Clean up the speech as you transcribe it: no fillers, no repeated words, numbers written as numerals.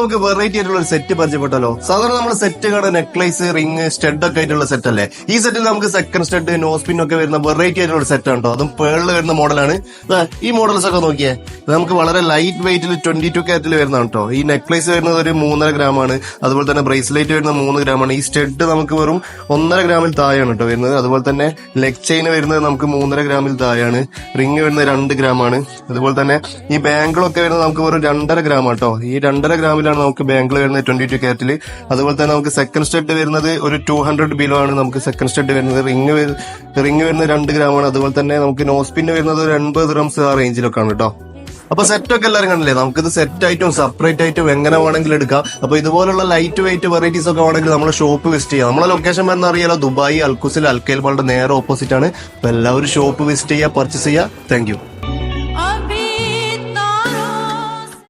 നമുക്ക് വെറൈറ്റി ആയിട്ടുള്ള ഒരു സെറ്റ് പരിചയപ്പെട്ടാലോ. സാധാരണ നമ്മൾ സെറ്റ് കാണുന്ന നെക്ലേസ്, റിംഗ്, സ്റ്റഡ് ഒക്കെ ആയിട്ടുള്ള സെറ്റ് അല്ലേ. ഈ സെറ്റിൽ നമുക്ക് സെക്കൻഡ് സ്റ്റഡ്, നോസ്പിൻ ഒക്കെ വരുന്ന വെറൈറ്റി ആയിട്ടുള്ള സെറ്റ് ആണ് കേട്ടോ. അതും പേളിൽ വരുന്ന മോഡലാണ്. ഈ മോഡൽസ് ഒക്കെ നോക്കിയേ, നമുക്ക് വളരെ ലൈറ്റ് വെയിറ്റിൽ 22 കാരറ്റിൽ വരുന്നതാണ് കേട്ടോ. ഈ നെക്ലേസ് വരുന്നത് ഒരു 3.5 ഗ്രാമാണ്. അതുപോലെ തന്നെ ബ്രേസ്ലെറ്റ് വരുന്നത് 3 ഗ്രാമാണ്. ഈ സ്റ്റഡ് നമുക്ക് വെറും 1.5 ഗ്രാമിൽ താഴെയാണ് കേട്ടോ വരുന്നത്. അതുപോലെ തന്നെ ലെഗ് ചെയിൻ വരുന്നത് നമുക്ക് 3.5 ഗ്രാമിൽ താഴെയാണ്. റിംഗ് വരുന്നത് 2 ഗ്രാമാണ്. അതുപോലെ തന്നെ ഈ ബാങ്കിളൊക്കെ വരുന്നത് നമുക്ക് വെറും 2.5 ഗ്രാം കേട്ടോ. ഈ 2.5 ഗ്രാമിലാണ് നമുക്ക് ബാങ്കിൾ വരുന്നത് 22 കാരറ്റിൽ. അതുപോലെ തന്നെ നമുക്ക് സെക്കൻഡ് സ്റ്റഡ് വരുന്നത് ഒരു 200 ബിലോ ആണ് നമുക്ക് സെക്കൻഡ് സ്റ്റഡ് വരുന്നത്. റിംഗ് വരുന്നത് 2 ഗ്രാമാണ്. അതുപോലെ തന്നെ നമുക്ക് നോസ്പിന് വരുന്നത് ഒരു 80 ദിർഹംസ് ആ റേഞ്ചിലൊക്കെ ആണ് കേട്ടോ. അപ്പൊ സെറ്റ് ഒക്കെ എല്ലാവരും കണ്ടില്ലേ. നമുക്കിത് സെറ്റ് ആയിട്ടും സെപ്പറേറ്റ് ആയിട്ടും എങ്ങനെ വേണമെങ്കിലും എടുക്കാം. അപ്പൊ ഇതുപോലുള്ള ലൈറ്റ് വെയിറ്റ് വെറൈറ്റീസ് ഒക്കെ വേണമെങ്കിൽ നമ്മളെ ഷോപ്പ് വിസിറ്റ് ചെയ്യാം. നമ്മളെ ലൊക്കേഷൻ വരുന്ന അറിയാലോ, ദുബായ് അൽക്കുസിൽ അൽക്കൈൽ മാളിന്റെ നേരെ ഓപ്പോസിറ്റ് ആണ്. അപ്പൊ എല്ലാവരും ഷോപ്പ് വിസിറ്റ് ചെയ്യുക, പർച്ചേസ് ചെയ്യുക. Thank you.